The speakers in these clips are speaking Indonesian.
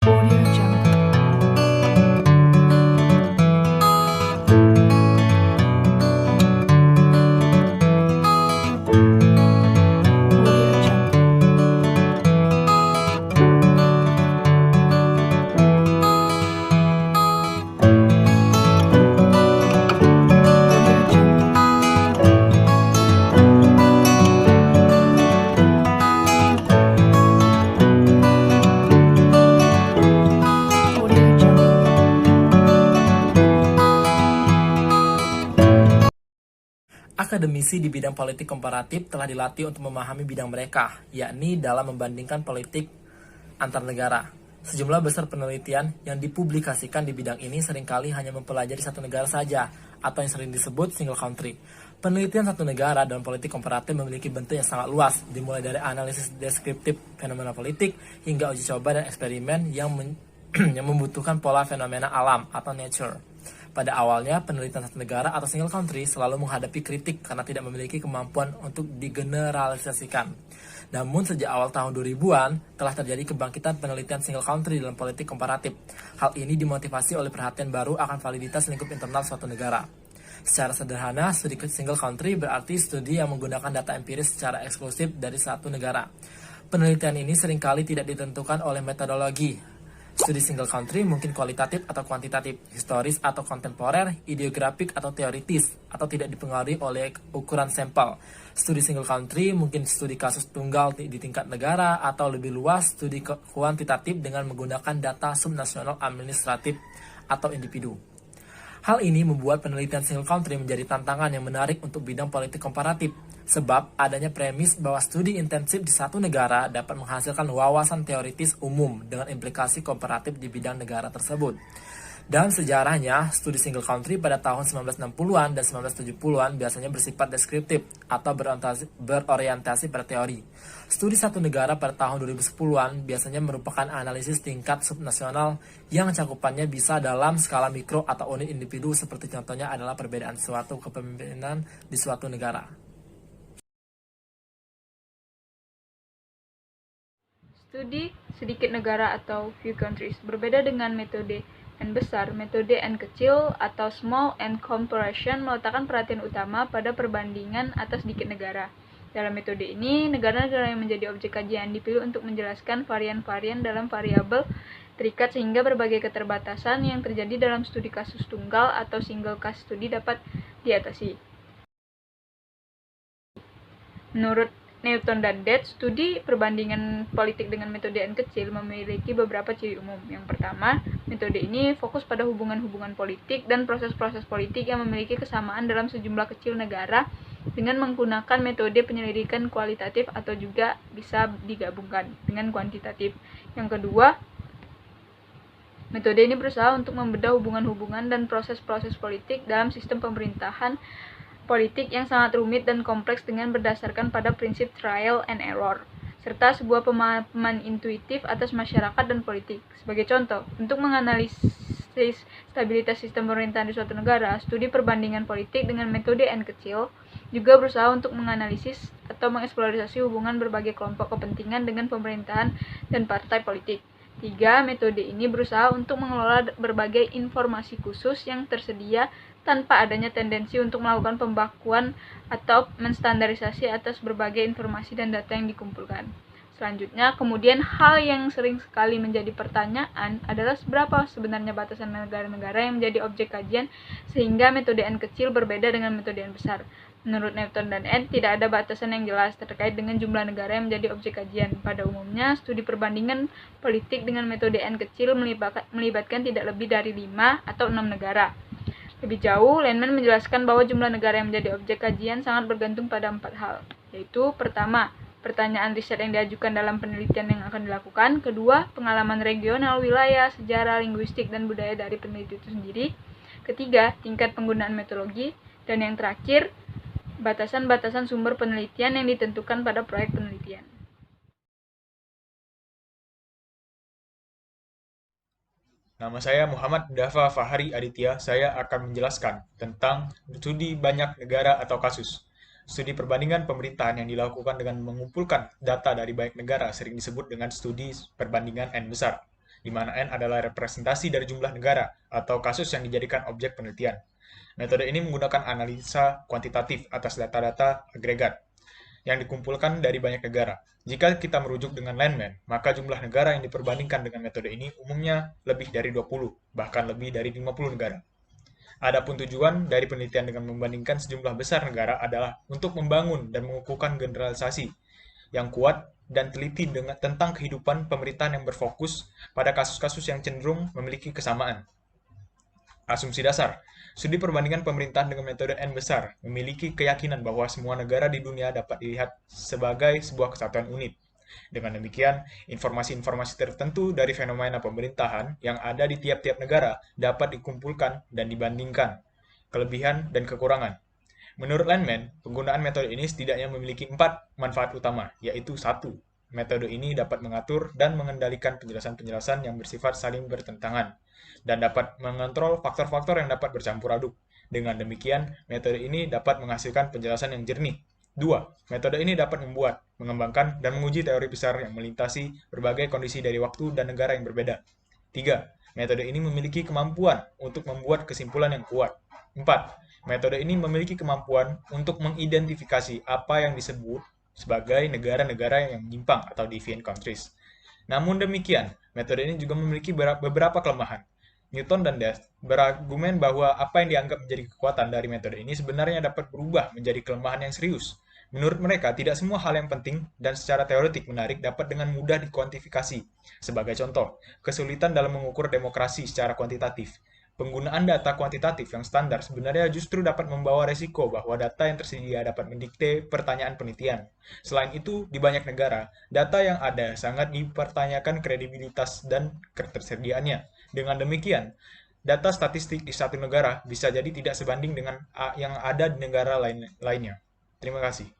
Audio Jungle. Audio Jungle. Audio Jungle. Audio Jungle. Akademisi di bidang politik komparatif telah dilatih untuk memahami bidang mereka, yakni dalam membandingkan politik antar negara. Sejumlah besar penelitian yang dipublikasikan di bidang ini seringkali hanya mempelajari satu negara saja, atau yang sering disebut single country. Penelitian satu negara dalam politik komparatif memiliki bentuk yang sangat luas, dimulai dari analisis deskriptif fenomena politik hingga uji coba dan eksperimen yang membutuhkan pola fenomena alam atau nature. Pada awalnya, penelitian satu negara atau single country selalu menghadapi kritik karena tidak memiliki kemampuan untuk digeneralisasikan. Namun sejak awal tahun 2000-an, telah terjadi kebangkitan penelitian single country dalam politik komparatif. Hal ini dimotivasi oleh perhatian baru akan validitas lingkup internal suatu negara. Secara sederhana, studi single country berarti studi yang menggunakan data empiris secara eksklusif dari satu negara. Penelitian ini seringkali tidak ditentukan oleh metodologi. Studi single country mungkin kualitatif atau kuantitatif, historis atau kontemporer, ideografik atau teoritis, atau tidak dipengaruhi oleh ukuran sampel. Studi single country mungkin studi kasus tunggal di tingkat negara, atau lebih luas studi kuantitatif dengan menggunakan data subnasional administratif atau individu. Hal ini membuat penelitian single country menjadi tantangan yang menarik untuk bidang politik komparatif, sebab adanya premis bahwa studi intensif di satu negara dapat menghasilkan wawasan teoritis umum dengan implikasi komparatif di bidang negara tersebut. Dalam sejarahnya, studi single country pada tahun 1960-an dan 1970-an biasanya bersifat deskriptif atau berorientasi pada teori. Studi satu negara pada tahun 2010-an biasanya merupakan analisis tingkat subnasional yang cakupannya bisa dalam skala mikro atau unit individu, seperti contohnya adalah perbedaan suatu kepemimpinan di suatu negara. Studi sedikit negara atau few countries berbeda dengan metode N besar. Metode N kecil atau small N comparison meletakkan perhatian utama pada perbandingan atas sedikit negara. Dalam metode ini, negara-negara yang menjadi objek kajian dipilih untuk menjelaskan varian-varian dalam variabel terikat sehingga berbagai keterbatasan yang terjadi dalam studi kasus tunggal atau single case study dapat diatasi. Menurut Newton dan Dead, studi perbandingan politik dengan metode N kecil memiliki beberapa ciri umum. Yang pertama, metode ini fokus pada hubungan-hubungan politik dan proses-proses politik yang memiliki kesamaan dalam sejumlah kecil negara dengan menggunakan metode penyelidikan kualitatif atau juga bisa digabungkan dengan kuantitatif. Yang kedua, metode ini berusaha untuk membedah hubungan-hubungan dan proses-proses politik dalam sistem pemerintahan politik yang sangat rumit dan kompleks dengan berdasarkan pada prinsip trial and error, serta sebuah pemahaman intuitif atas masyarakat dan politik. Sebagai contoh, untuk menganalisis stabilitas sistem pemerintahan di suatu negara, studi perbandingan politik dengan metode N kecil juga berusaha untuk menganalisis atau mengeksplorasi hubungan berbagai kelompok kepentingan dengan pemerintahan dan partai politik. 3. Metode ini berusaha untuk mengelola berbagai informasi khusus yang tersedia tanpa adanya tendensi untuk melakukan pembakuan atau menstandarisasi atas berbagai informasi dan data yang dikumpulkan. Selanjutnya, kemudian hal yang sering sekali menjadi pertanyaan adalah seberapa sebenarnya batasan negara-negara yang menjadi objek kajian sehingga metode N kecil berbeda dengan metode N besar. Menurut Newton dan N, tidak ada batasan yang jelas terkait dengan jumlah negara yang menjadi objek kajian. Pada umumnya, studi perbandingan politik dengan metode N kecil melibatkan tidak lebih dari 5 atau 6 negara. Lebih jauh, Landman menjelaskan bahwa jumlah negara yang menjadi objek kajian sangat bergantung pada 4 hal, yaitu pertama, pertanyaan riset yang diajukan dalam penelitian yang akan dilakukan. Kedua, pengalaman regional, wilayah, sejarah, linguistik, dan budaya dari peneliti itu sendiri. Ketiga, tingkat penggunaan metodologi. Dan yang terakhir, batasan-batasan sumber penelitian yang ditentukan pada proyek penelitian. Nama saya Muhammad Dafa Fahri Aditya. Saya akan menjelaskan tentang studi banyak negara atau kasus. Studi perbandingan pemerintahan yang dilakukan dengan mengumpulkan data dari banyak negara sering disebut dengan studi perbandingan N besar. di mana N adalah representasi dari jumlah negara atau kasus yang dijadikan objek penelitian. Metode ini menggunakan analisa kuantitatif atas data-data agregat yang dikumpulkan dari banyak negara. Jika kita merujuk dengan Landman, maka jumlah negara yang diperbandingkan dengan metode ini umumnya lebih dari 20, bahkan lebih dari 50 negara. Adapun tujuan dari penelitian dengan membandingkan sejumlah besar negara adalah untuk membangun dan mengukuhkan generalisasi yang kuat dan teliti tentang kehidupan pemerintahan yang berfokus pada kasus-kasus yang cenderung memiliki kesamaan. Asumsi dasar. Studi perbandingan pemerintahan dengan metode N besar memiliki keyakinan bahwa semua negara di dunia dapat dilihat sebagai sebuah kesatuan unit. Dengan demikian, informasi-informasi tertentu dari fenomena pemerintahan yang ada di tiap-tiap negara dapat dikumpulkan dan dibandingkan, kelebihan dan kekurangan. Menurut Landman, penggunaan metode ini setidaknya memiliki 4 manfaat utama, yaitu 1. Metode ini dapat mengatur dan mengendalikan penjelasan-penjelasan yang bersifat saling bertentangan, dan dapat mengontrol faktor-faktor yang dapat bercampur aduk. Dengan demikian, metode ini dapat menghasilkan penjelasan yang jernih. 2. Metode ini dapat membuat, mengembangkan, dan menguji teori besar yang melintasi berbagai kondisi dari waktu dan negara yang berbeda. 3. Metode ini memiliki kemampuan untuk membuat kesimpulan yang kuat. 4. Metode ini memiliki kemampuan untuk mengidentifikasi apa yang disebut sebagai negara-negara yang menyimpang atau deviant countries. Namun demikian, metode ini juga memiliki beberapa kelemahan. Newton dan Death berargumen bahwa apa yang dianggap menjadi kekuatan dari metode ini sebenarnya dapat berubah menjadi kelemahan yang serius. Menurut mereka, tidak semua hal yang penting dan secara teoretik menarik dapat dengan mudah dikuantifikasi. Sebagai contoh, kesulitan dalam mengukur demokrasi secara kuantitatif. Penggunaan data kuantitatif yang standar sebenarnya justru dapat membawa resiko bahwa data yang tersedia dapat mendikte pertanyaan penelitian. Selain itu, di banyak negara, data yang ada sangat dipertanyakan kredibilitas dan ketersediaannya. Dengan demikian, data statistik di satu negara bisa jadi tidak sebanding dengan yang ada di negara lainnya. Terima kasih.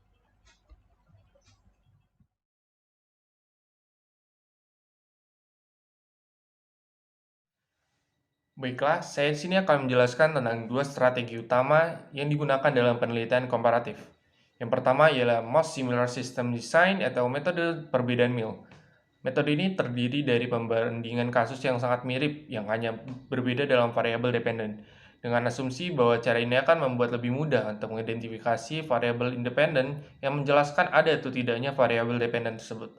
Baiklah, saya di sini akan menjelaskan tentang dua strategi utama yang digunakan dalam penelitian komparatif. Yang pertama ialah Most Similar System Design atau metode perbedaan Mill. Metode ini terdiri dari pembandingan kasus yang sangat mirip yang hanya berbeda dalam variabel dependen, dengan asumsi bahwa cara ini akan membuat lebih mudah untuk mengidentifikasi variabel independen yang menjelaskan ada atau tidaknya variabel dependen tersebut.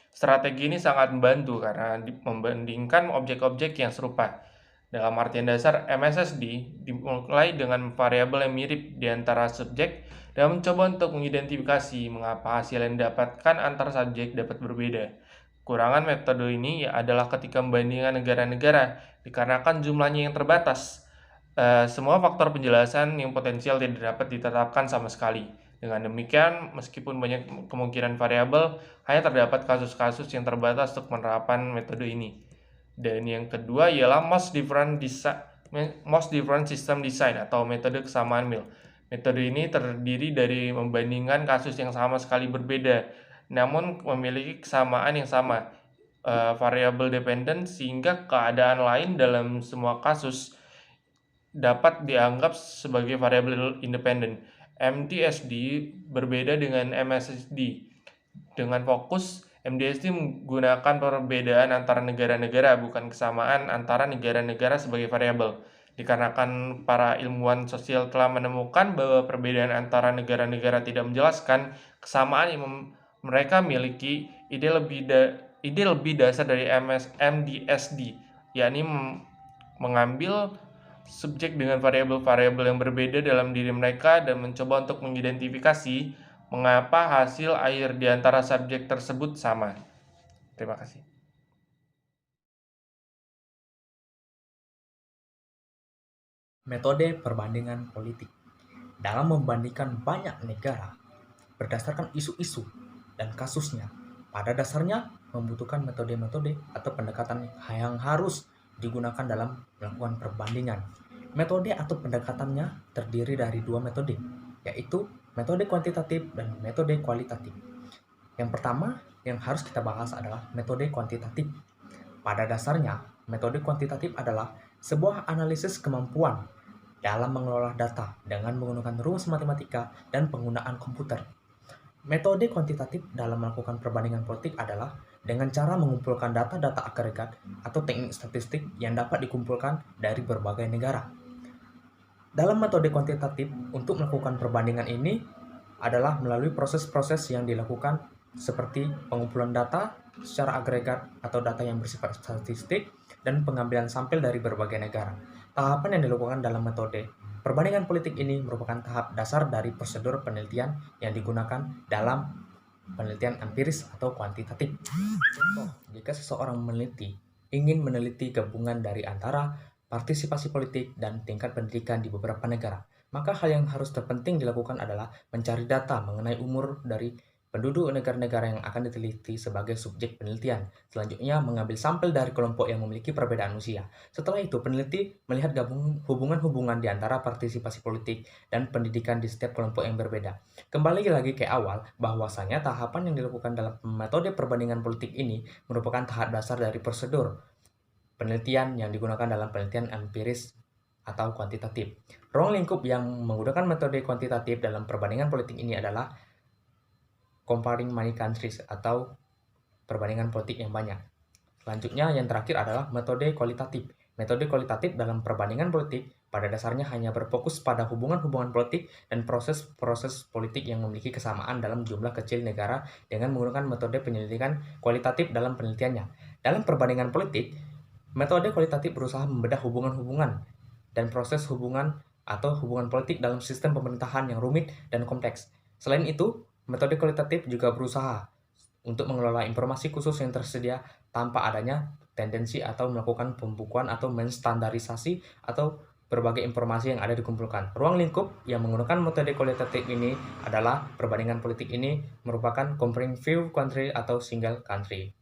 Strategi ini sangat membantu karena membandingkan objek-objek yang serupa. Dalam artian dasar, MSSD dimulai dengan variabel yang mirip di antara subjek dan mencoba untuk mengidentifikasi mengapa hasil yang didapatkan antar subjek dapat berbeda. Kekurangan metode ini adalah ketika membandingkan negara-negara, dikarenakan jumlahnya yang terbatas. Semua faktor penjelasan yang potensial tidak dapat ditetapkan sama sekali. Dengan demikian, meskipun banyak kemungkinan variabel, hanya terdapat kasus-kasus yang terbatas untuk penerapan metode ini. Dan yang kedua ialah Most Different System Design atau metode kesamaan Mill. Metode ini terdiri dari membandingkan kasus yang sama sekali berbeda, namun memiliki kesamaan yang sama, variabel dependen, sehingga keadaan lain dalam semua kasus dapat dianggap sebagai variabel independen. MDSD berbeda dengan MSSD. Dengan fokus, MDSD menggunakan perbedaan antara negara-negara, bukan kesamaan antara negara-negara sebagai variabel. Dikarenakan para ilmuwan sosial telah menemukan bahwa perbedaan antara negara-negara tidak menjelaskan kesamaan yang mereka miliki, ide lebih dasar dari MDSD, yakni mengambil subjek dengan variabel-variabel yang berbeda dalam diri mereka dan mencoba untuk mengidentifikasi mengapa hasil akhir di antara subjek tersebut sama. Terima kasih. Metode perbandingan politik. Dalam membandingkan banyak negara berdasarkan isu-isu dan kasusnya, pada dasarnya membutuhkan metode-metode atau pendekatan yang harus digunakan dalam melakukan perbandingan. Metode atau pendekatannya terdiri dari dua metode, yaitu metode kuantitatif dan metode kualitatif. Yang pertama yang harus kita bahas adalah metode kuantitatif. Pada dasarnya, metode kuantitatif adalah sebuah analisis kemampuan dalam mengelola data dengan menggunakan rumus matematika dan penggunaan komputer. Metode kuantitatif dalam melakukan perbandingan politik adalah dengan cara mengumpulkan data-data agregat atau teknik statistik yang dapat dikumpulkan dari berbagai negara. Dalam metode kuantitatif, untuk melakukan perbandingan ini adalah melalui proses-proses yang dilakukan seperti pengumpulan data secara agregat atau data yang bersifat statistik dan pengambilan sampel dari berbagai negara. Tahapan yang dilakukan dalam metode perbandingan politik ini merupakan tahap dasar dari prosedur penelitian yang digunakan dalam penelitian empiris atau kuantitatif. Contoh, jika seseorang ingin meneliti gabungan dari antara partisipasi politik dan tingkat pendidikan di beberapa negara, maka hal yang harus terpenting dilakukan adalah mencari data mengenai umur dari penduduk negara-negara yang akan diteliti sebagai subjek penelitian. Selanjutnya, mengambil sampel dari kelompok yang memiliki perbedaan usia. Setelah itu, peneliti melihat hubungan-hubungan di antara partisipasi politik dan pendidikan di setiap kelompok yang berbeda. Kembali lagi ke awal, bahwasanya tahapan yang dilakukan dalam metode perbandingan politik ini merupakan tahap dasar dari prosedur penelitian yang digunakan dalam penelitian empiris atau kuantitatif. Ruang lingkup yang menggunakan metode kuantitatif dalam perbandingan politik ini adalah comparing many countries atau perbandingan politik yang banyak. Selanjutnya yang terakhir adalah metode kualitatif. Metode kualitatif dalam perbandingan politik pada dasarnya hanya berfokus pada hubungan-hubungan politik dan proses-proses politik yang memiliki kesamaan dalam jumlah kecil negara dengan menggunakan metode penyelidikan kualitatif dalam penelitiannya. Dalam perbandingan politik, metode kualitatif berusaha membedah hubungan-hubungan dan proses hubungan atau hubungan politik dalam sistem pemerintahan yang rumit dan kompleks. Selain itu, metode kualitatif juga berusaha untuk mengelola informasi khusus yang tersedia tanpa adanya tendensi atau melakukan pembukuan atau menstandarisasi atau berbagai informasi yang ada dikumpulkan. Ruang lingkup yang menggunakan metode kualitatif ini adalah perbandingan politik ini merupakan comparing few country atau single country.